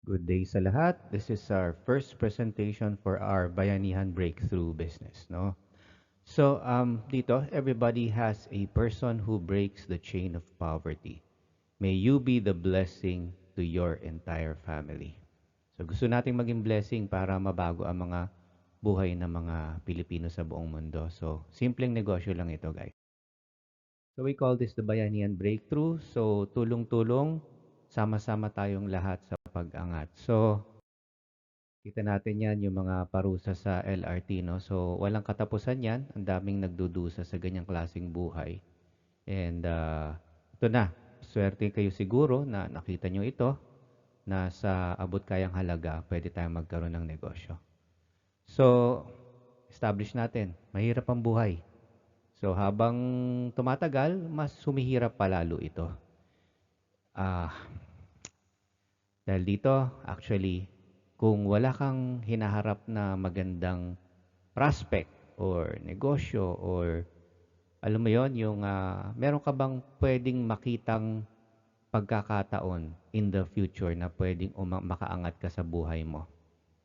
Good day sa lahat. This is our first presentation for our Bayanihan Breakthrough business, no? So, dito, everybody has a person who breaks the chain of poverty. May you be the blessing to your entire family. So, gusto nating maging blessing para mabago ang mga buhay ng mga Pilipino sa buong mundo. So, simpleng negosyo lang ito, guys. So, we call this the Bayanihan Breakthrough. So, tulong-tulong, sama-sama tayong lahat sa pag-angat. So, kita natin yan, yung mga parusa sa LRT, no? So, walang katapusan yan. Ang daming nagdudusa sa ganyang klaseng buhay. And ito na, swerte kayo siguro na nakita nyo ito, na sa abot kayang halaga, pwede tayong magkaroon ng negosyo. So, establish natin, mahirap ang buhay. So, habang tumatagal, mas sumihirap palalo ito. Ah, dahil dito, actually, kung wala kang hinaharap na magandang prospect or negosyo or alam mo yon yung meron ka bang pwedeng makitang pagkakataon in the future na pwedeng makaangat ka sa buhay mo.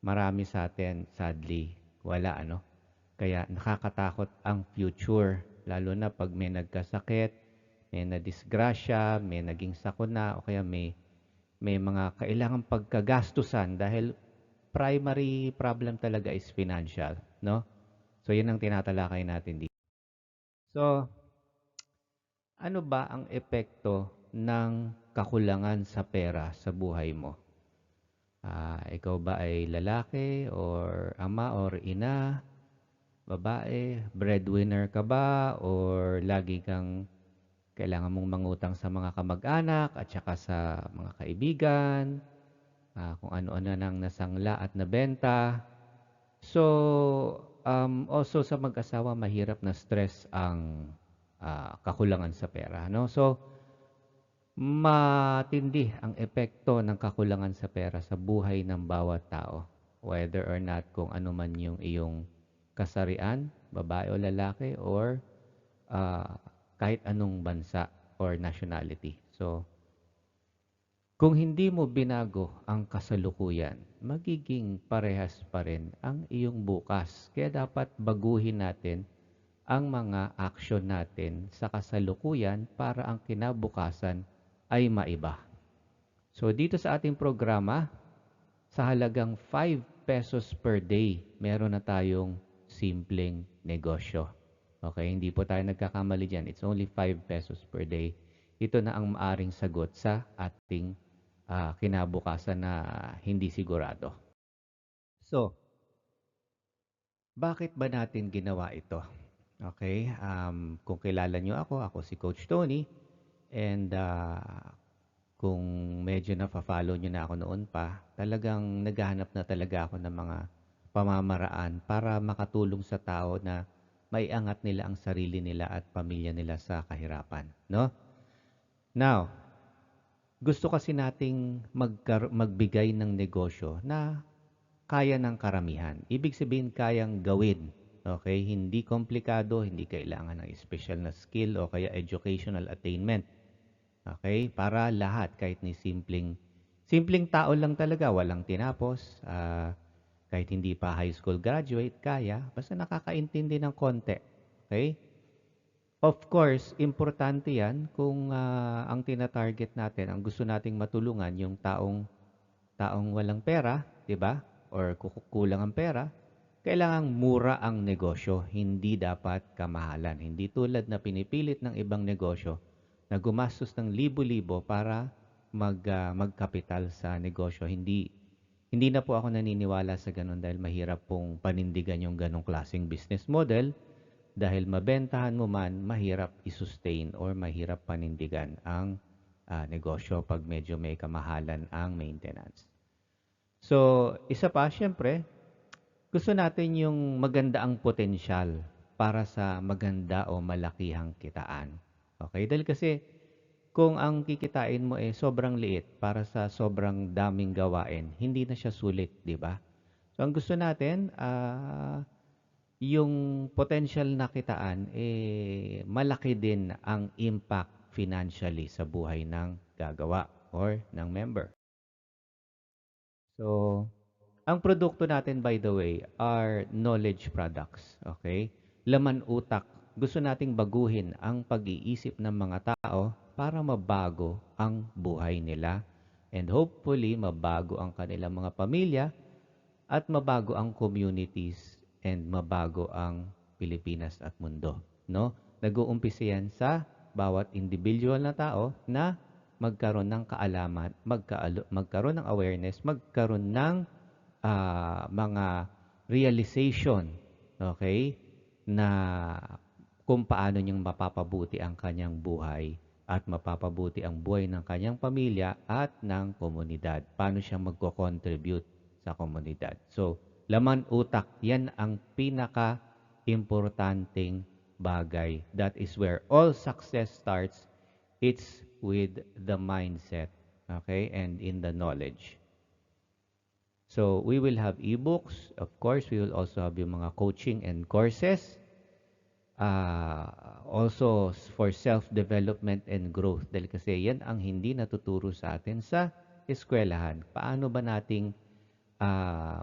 Marami sa atin, sadly, wala ano. Kaya nakakatakot ang future, lalo na pag may nagkasakit, may nadisgrasya, may naging sakuna, o kaya may mga kailangang pagkagastusan dahil primary problem talaga is financial, no? So, yun ang tinatalakay natin dito. So, ano ba ang epekto ng kakulangan sa pera sa buhay mo? Ikaw ba ay lalaki or ama or ina, babae, breadwinner ka ba or lagi kang kailangan mong mangutang sa mga kamag-anak at saka sa mga kaibigan, kung ano-ano nang nasangla at nabenta. So, also sa mag-asawa, mahirap na stress ang kakulangan sa pera. No? So, matindi ang epekto ng kakulangan sa pera sa buhay ng bawat tao. Whether or not kung ano man yung iyong kasarian, babae o lalaki, or kahit anong bansa or nationality. So, kung hindi mo binago ang kasalukuyan, magiging parehas pa rin ang iyong bukas. Kaya dapat baguhin natin ang mga aksyon natin sa kasalukuyan para ang kinabukasan ay maiba. So dito sa ating programa, sa halagang 5 pesos per day, meron na tayong simpleng negosyo. Okay, hindi po tayo nagkakamali dyan. It's only 5 pesos per day. Ito na ang maaring sagot sa ating kinabukasan na hindi sigurado. So, bakit ba natin ginawa ito? Okay, kung kilala nyo ako si Coach Tony, and kung medyo na-follow nyo na ako noon pa, talagang naghahanap na talaga ako ng mga pamamaraan para makatulong sa tao na maiangat nila ang sarili nila at pamilya nila sa kahirapan. No? Now, gusto kasi nating magbigay ng negosyo na kaya ng karamihan. Ibig sabihin, kayang gawin. Okay? Hindi komplikado, hindi kailangan ng special na skill o kaya educational attainment. Okay? Para lahat, kahit ni simpleng tao lang talaga, walang tinapos, kahit hindi pa high school graduate, kaya, basta nakakaintindi ng konti. Okay? Of course, importante yan kung ang tina-target natin, ang gusto nating matulungan, yung taong walang pera, di ba? Or kukulang ang pera, kailangang mura ang negosyo, hindi dapat kamahalan. Hindi tulad na pinipilit ng ibang negosyo na gumastos ng libo-libo para magkapital sa negosyo. Hindi na po ako naniniwala sa ganun dahil mahirap pong panindigan yung ganong klaseng business model dahil mabentahan mo man, mahirap i-sustain or mahirap panindigan ang negosyo pag medyo may kamahalan ang maintenance. So, isa pa, syempre, gusto natin yung maganda ang potensyal para sa maganda o malakihang kitaan. Okay? Dahil kasi kung ang kikitain mo sobrang liit para sa sobrang daming gawain, hindi na siya sulit, di ba? So, ang gusto natin, yung potential na kitaan, malaki din ang impact financially sa buhay ng gagawa or ng member. So, ang produkto natin, by the way, are knowledge products. Okay? Laman utak. Gusto nating baguhin ang pag-iisip ng mga tao para mabago ang buhay nila. And hopefully, mabago ang kanilang mga pamilya at mabago ang communities and mabago ang Pilipinas at mundo. No? Nag-uumpisa yan sa bawat individual na tao na magkaroon ng kaalaman, magkaroon ng awareness, magkaroon ng mga realization, okay, na kung paano niyang mapapabuti ang kanyang buhay at mapapabuti ang buhay ng kanyang pamilya at ng komunidad. Paano siya magko-contribute sa komunidad. So, laman utak, yan ang pinaka-importanting bagay. That is where all success starts. It's with the mindset, okay, and in the knowledge. So, we will have ebooks. Of course, we will also have yung mga coaching and courses. Also, for self-development and growth. Dahil kasi yan ang hindi natuturo sa atin sa eskwelahan. Paano ba nating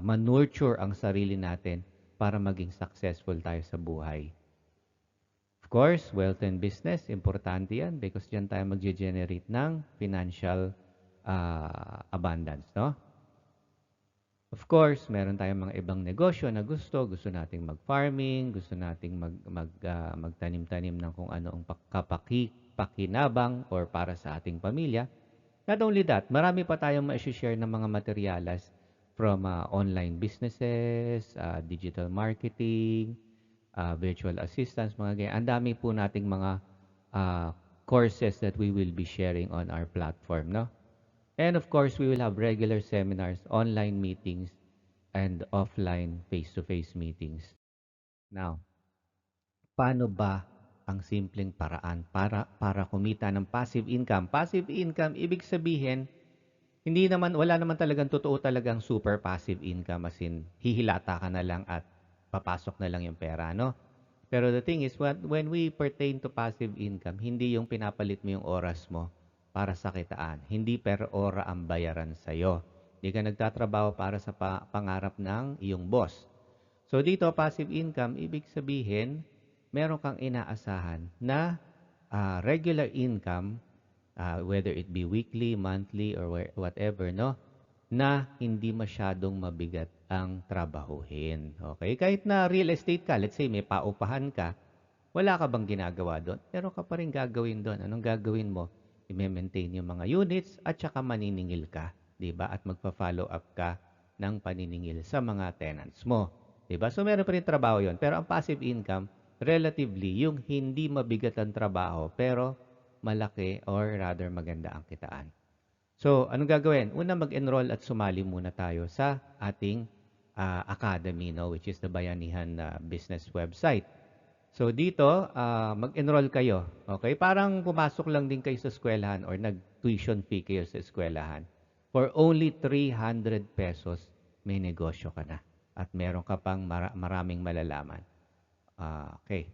manurture ang sarili natin para maging successful tayo sa buhay? Of course, wealth and business, importante yan because diyan tayo mag-generate ng financial abundance, no? Of course, meron tayong mga ibang negosyo na gusto nating mag-farming, gusto nating magtanim-tanim ng kung ano ang pakinabang or para sa ating pamilya. Not only that, marami pa tayong ma-share ng mga materialas from online businesses, digital marketing, virtual assistants, mga ganyan. Ang dami po nating mga courses that we will be sharing on our platform, no? And of course, we will have regular seminars, online meetings, and offline face-to-face meetings. Now, paano ba ang simpleng paraan para kumita ng passive income? Passive income, ibig sabihin, wala naman talagang totoo talagang super passive income as in hihilata ka na lang at papasok na lang yung pera, no? Pero the thing is, when we pertain to passive income, hindi yung pinapalit mo yung oras mo para sa kitaan. Hindi per ora ang bayaran sa'yo. Hindi ka nagtatrabaho para sa pangarap ng iyong boss. So dito, passive income, ibig sabihin, meron kang inaasahan na regular income, whether it be weekly, monthly, or whatever, no? Na hindi masyadong mabigat ang trabahuhin. Okay? Kahit na real estate ka, let's say may paupahan ka, wala ka bang ginagawa doon? Pero ka pa rin gagawin doon. Anong gagawin mo? I-maintain yung mga units at saka maniningil ka. Diba? At magpa-follow up ka ng paniningil sa mga tenants mo. Diba? So meron pa rin trabaho yon. Pero ang passive income, relatively, yung hindi mabigat ang trabaho, pero malaki or rather maganda ang kitaan. So, anong gagawin? Una, mag-enroll at sumali muna tayo sa ating academy, no, which is the Bayanihan Business website. So, dito, mag-enroll kayo. Okay? Parang pumasok lang din kayo sa eskwelahan or nag-tuition fee kayo sa eskwelahan. For only 300 pesos, may negosyo ka na. At meron ka pang maraming malalaman. Okay.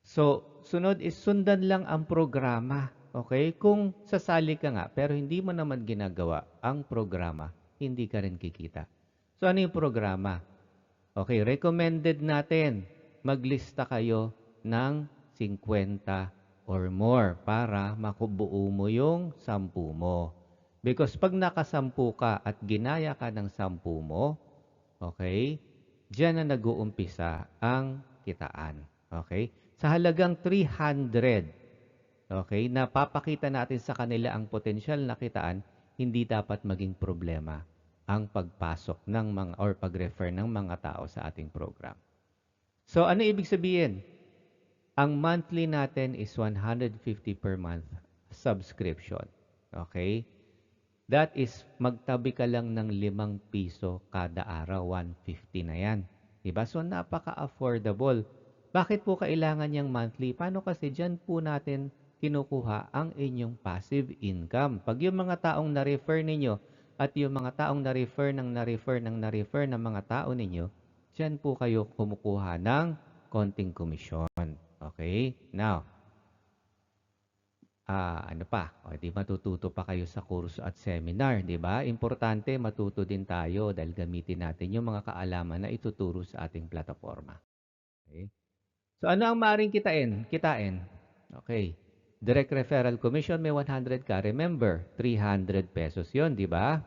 So, sunod is sundan lang ang programa. Okay? Kung sasali ka nga, pero hindi mo naman ginagawa ang programa, hindi ka rin kikita. So, ano yung programa? Okay, recommended natin, maglista kayo ng 50 or more para makubuo mo yung 10 mo. Because pag nakasampu ka at ginaya ka ng 10 mo, okay, diyan na nag-uumpisa ang kitaan. Okay? Sa halagang 300, okay, napapakita natin sa kanila ang potensyal na kitaan, hindi dapat maging problema ang pagpasok ng mga or pag-refer ng mga tao sa ating program. So, ano ibig sabihin? Ang monthly natin is 150 per month subscription. Okay? That is, magtabi ka lang ng 5 piso kada araw, 150 na yan. Diba? So, napaka-affordable. Bakit po kailangan niyang monthly? Paano kasi dyan po natin kinukuha ang inyong passive income? Pag yung mga taong na-refer ninyo at yung mga taong na-refer ng mga tao ninyo, dyan po kayo kumukuha ng konting komisyon. Okay? Now, ano pa, o di matututo pa kayo sa kurso at seminar, di ba? Importante matuto din tayo dahil gamitin natin yung mga kaalaman na ituturo sa ating plataforma. Okay? So ano ang maaring kitain? Kitain. Okay. Direct referral commission may 100 ka. Remember, 300 pesos 'yon, di ba?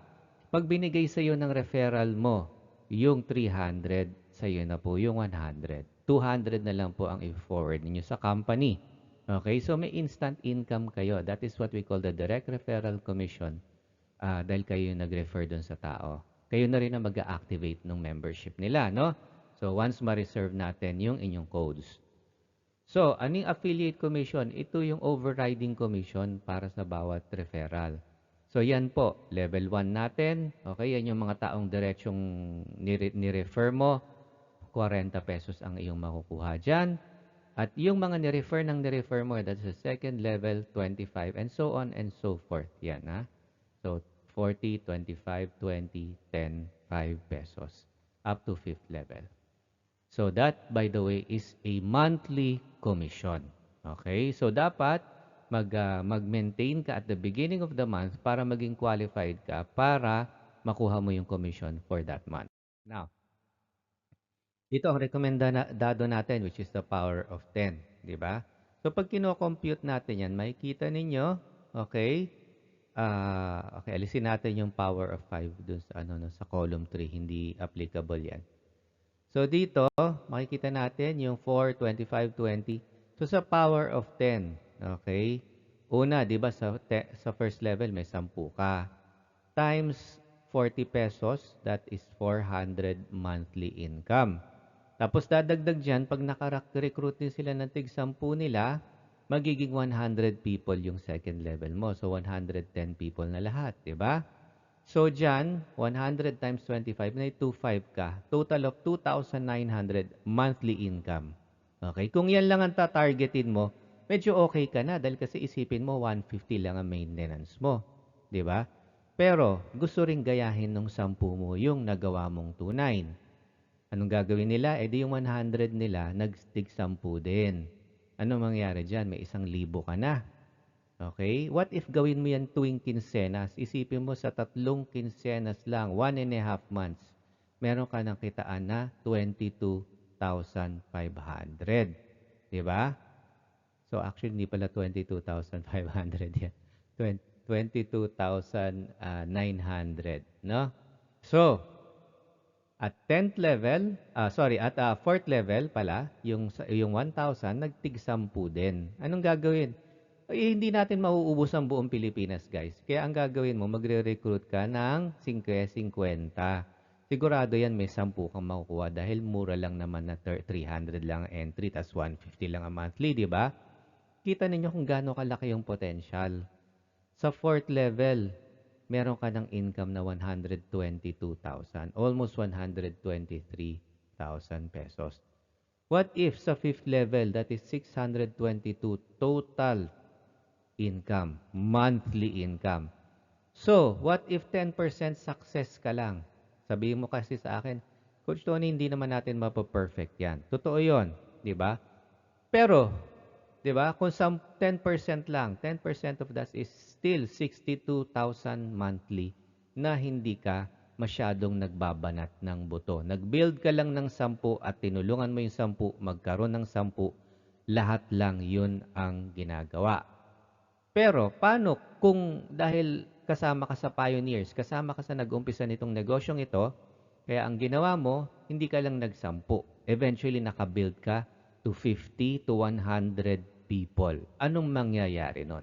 Pag binigay sa iyo ng referral mo, yung 300, sa iyo na po yung 100. 200 na lang po ang i-forward niyo sa company. Okay, so may instant income kayo. That is what we call the direct referral commission. Dahil kayo yung nag-refer doon sa tao. Kayo na rin ang mag-activate ng membership nila, no? So, once ma-reserve natin yung inyong codes. So, aning affiliate commission? Ito yung overriding commission para sa bawat referral. So, yan po. Level 1 natin. Okay, yan yung mga taong diretsyong ni-refer mo. 40 pesos ang iyong makukuha dyan. At yung mga ni-refer mo, that's the second level, 25, and so on and so forth. Yan, ha? So, 40, 25, 20, 10, 5 pesos. Up to 5th level. So, that, by the way, is a monthly commission. Okay? So, dapat mag-maintain ka at the beginning of the month para maging qualified ka para makuha mo yung commission for that month. Now, ito ang rekomendado natin, which is the power of 10. Di ba? So, pag kino-compute natin yan, makikita ninyo, okay, okay, alisin natin yung power of 5 dun sa, sa column 3. Hindi applicable yan. So, dito, makikita natin yung 4, 25, 20. So, sa power of 10, okay, una, di ba, sa first level, may 10 ka. Times 40 pesos, that is 400 monthly income. Tapos dadagdag dyan, pag naka-recruit din sila ng tig-10 nila, magiging 100 people yung second level mo. So, 110 people na lahat, di ba? So, dyan, 100 times 25, may 25 ka. Total of 2,900 monthly income. Okay? Kung yan lang ang tatargetin mo, medyo okay ka na dahil kasi isipin mo, 150 lang ang maintenance mo. Di ba? Pero, gusto ring gayahin ng 10 mo yung nagawa mong 29. Anong gagawin nila? Eh di yung 100 nila, nag-stick 10 din. Ano mangyari dyan? May 1,000 ka na. Okay? What if gawin mo yan tuwing kinsenas? Isipin mo sa 3 kinsenas lang, 1.5 months, meron ka ng kitaan na 22,500. Diba? So actually, hindi pala 22,500 yan. 22,900. No? So, at 10th level, at 4th level pala, yung 1,000, nagtig-10 din. Anong gagawin? Eh, hindi natin mauubos ang buong Pilipinas, guys. Kaya ang gagawin mo, magre-recruit ka ng 50. Sigurado yan, may 10 kang makukuha dahil mura lang naman na 300 lang ang entry, tas 150 lang ang monthly, di ba? Kita ninyo kung gaano kalaki yung potential. Sa 4th level, meron ka ng income na 122,000, almost 123,000 pesos. What if sa 5th level, that is 622 total income, monthly income. So, what if 10% success ka lang? Sabihin mo kasi sa akin, Coach Tony, hindi naman natin mapaperfect yan. Totoo yun, di ba? Pero, di ba, kung 10% lang, 10% of that is still 62,000 monthly na hindi ka masyadong nagbabanat ng buto. Nag-build ka lang ng 10 at tinulungan mo yung 10, magkaroon ng 10, lahat lang yun ang ginagawa. Pero, paano kung dahil kasama ka sa pioneers, kasama ka sa nag-umpisa nitong negosyong ito, kaya ang ginawa mo, hindi ka lang nag-10. Eventually, nakabuild ka to 50 to 100 people. Anong mangyayari nun?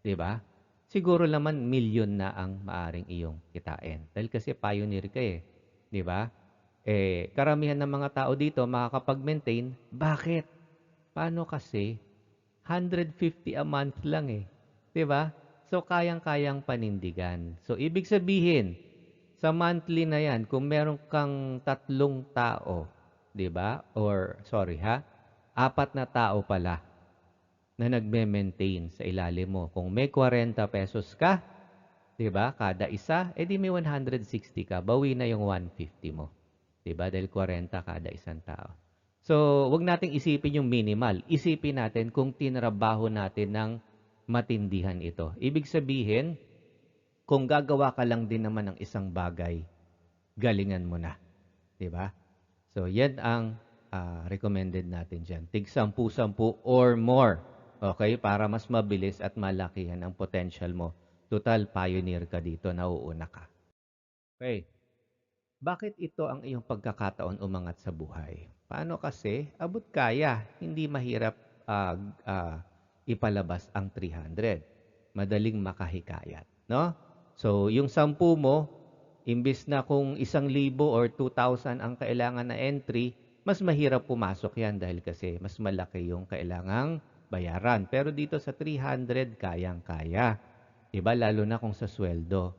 Diba? Siguro naman, milyon na ang maaring iyong kitain. Dahil kasi pioneer ka eh. Diba? Eh, karamihan ng mga tao dito makakapag-maintain. Bakit? Paano kasi? 150 a month lang eh. 'Di ba? So, kayang-kayang panindigan. So, ibig sabihin, sa monthly na yan, kung meron kang 3 tao, 'di ba? Or, sorry ha, 4 na tao pala na nagme-maintain sa ilalim mo. Kung may 40 pesos ka, 'di ba? Kada isa, edi may 160 ka. Bawi na yung 150 mo. 'Di ba? Dahil 40 kada isang tao. So, wag nating isipin yung minimal. Isipin natin kung tinrabaho natin ng matindihan ito. Ibig sabihin, kung gagawa ka lang din naman ng isang bagay, galingan mo na. 'Di ba? So, yan ang recommended natin dyan. Tig 10-10 or more. Okay? Para mas mabilis at malakihan ang potential mo. Total, pioneer ka dito. Nauuna ka. Okay. Bakit ito ang iyong pagkakataon umangat sa buhay? Paano kasi? Abot kaya. Hindi mahirap ipalabas ang 300. Madaling makahikayat. No? So, yung 10 mo, imbis na kung 1,000 or 2,000 ang kailangan na entry, mas mahirap pumasok yan dahil kasi mas malaki yung kailangang bayaran. Pero dito sa 300, kayang-kaya. Diba? Lalo na kung sa sweldo.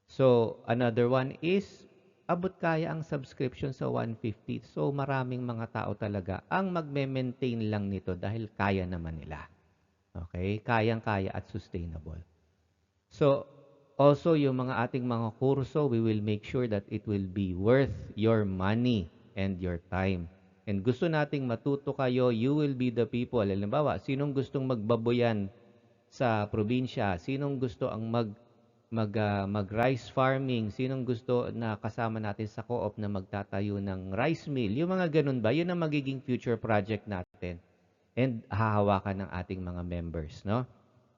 So, another one is, abot kaya ang subscription sa 150. So, maraming mga tao talaga ang magme-maintain lang nito dahil kaya naman nila. Okay? Kayang-kaya at sustainable. So, also yung mga ating mga kurso, we will make sure that it will be worth your money and your time. And gusto nating matuto kayo, you will be the people. Halimbawa, sinong gustong magbaboyan sa probinsya? Sinong gusto ang mag-rice farming? Sinong gusto na kasama natin sa co-op na magtatayo ng rice mill? Yung mga ganun ba? Yun ang magiging future project natin. And hahawakan ng ating mga members, no?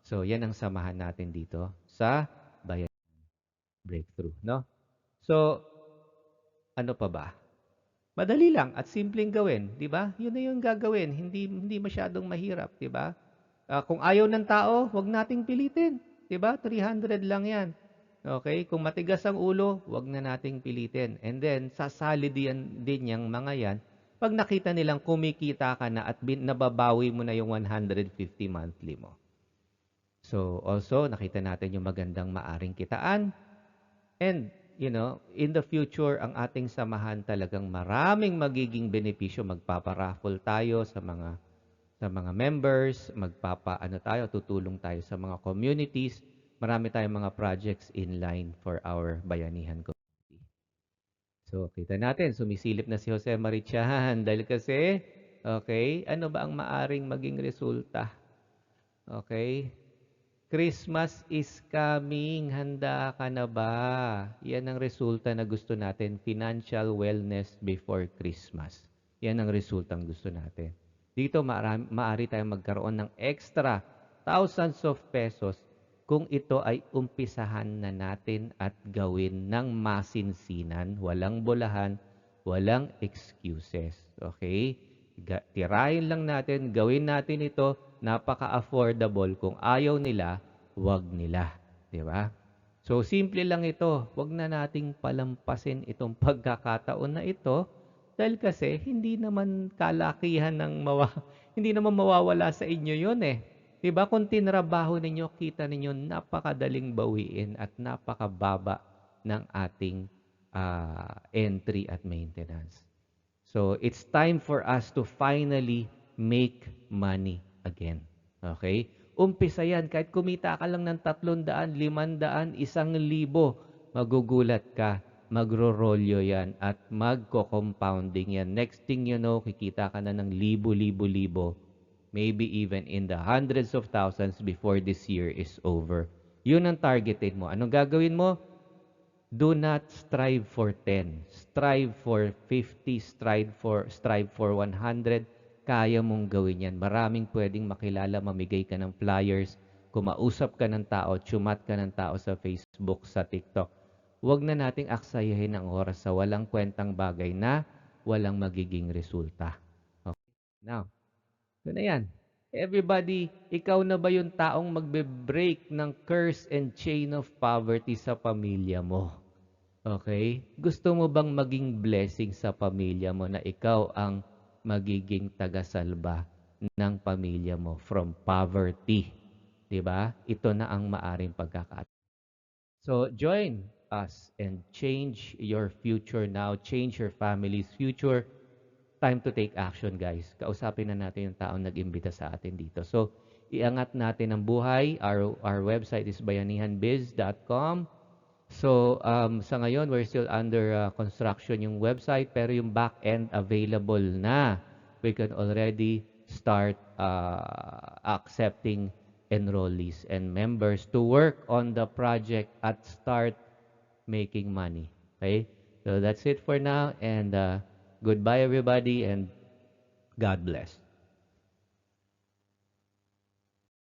So, yan ang samahan natin dito sa Bayan Breakthrough, no? So, ano pa ba? Madali lang at simpleng gawin, di ba? Yun na yung gagawin, hindi masyadong mahirap, di ba? Kung ayaw ng tao, wag nating pilitin, di ba? 300 lang yan. Okay? Kung matigas ang ulo, wag na nating pilitin. And then, sasali din yung mga yan pag nakita nilang kumikita ka na at nababawi mo na yung 150 monthly mo. So, also, nakita natin yung magandang maaring kitaan. And, in the future, ang ating samahan talagang maraming magiging benepisyo. Magpaparaffle tayo sa mga members, tutulong tayo sa mga communities. Marami tayong mga projects in line for our bayanihan community. So, kita natin, sumisilip na si Jose Marichahan dahil kasi, okay, ano ba ang maaring maging resulta? Okay? Christmas is coming. Handa ka na ba? Yan ang resulta na gusto natin. Financial wellness before Christmas. Yan ang resultang gusto natin. Dito, maaari tayong magkaroon ng extra thousands of pesos kung ito ay umpisahan na natin at gawin ng masinsinan. Walang bulahan, walang excuses. Okay? Tirahin lang natin, gawin natin ito, napaka-affordable. Kung ayaw nila, wag nila. Di ba? So, simple lang ito. Wag na nating palampasin itong pagkakataon na ito dahil kasi hindi naman kalakihan hindi naman mawawala sa inyo yun eh. Di ba? Kung tinrabaho ninyo, kita ninyo napakadaling bawiin at napakababa ng ating entry at maintenance. So, it's time for us to finally make money again. Okay? Umpisa yan. Kahit kumita ka lang ng 300, 500, 1,000, magugulat ka. Magro-rolyo yan at magko-compounding yan. Next thing you know, kikita ka na ng libo. Maybe even in the hundreds of thousands before this year is over. Yun ang targeted mo. Anong gagawin mo? Do not strive for 10. Strive for 50. Strive for 100. Kaya mong gawin yan. Maraming pwedeng makilala, mamigay ka ng flyers, kumausap ka ng tao, tsumat ka ng tao sa Facebook, sa TikTok. Huwag na nating aksayahin ang oras sa walang kwentang bagay na walang magiging resulta. Okay. Now, ito na yan. Everybody, ikaw na ba yung taong magbe-break ng curse and chain of poverty sa pamilya mo? Okay? Gusto mo bang maging blessing sa pamilya mo na ikaw ang magiging tagasalba ng pamilya mo from poverty? 'Di ba? Ito na ang maaring pagkakataon. So, join us and change your future now. Change your family's future. Time to take action, guys. Kausapin na natin yung taong nag-imbita sa atin dito. So, iangat natin ang buhay. Our website is bayanihanbiz.com. So, sa ngayon, we're still under construction yung website, pero yung back-end available na. We can already start accepting enrollees and members to work on the project at start making money. Okay? So that's it for now, and goodbye everybody, and God bless.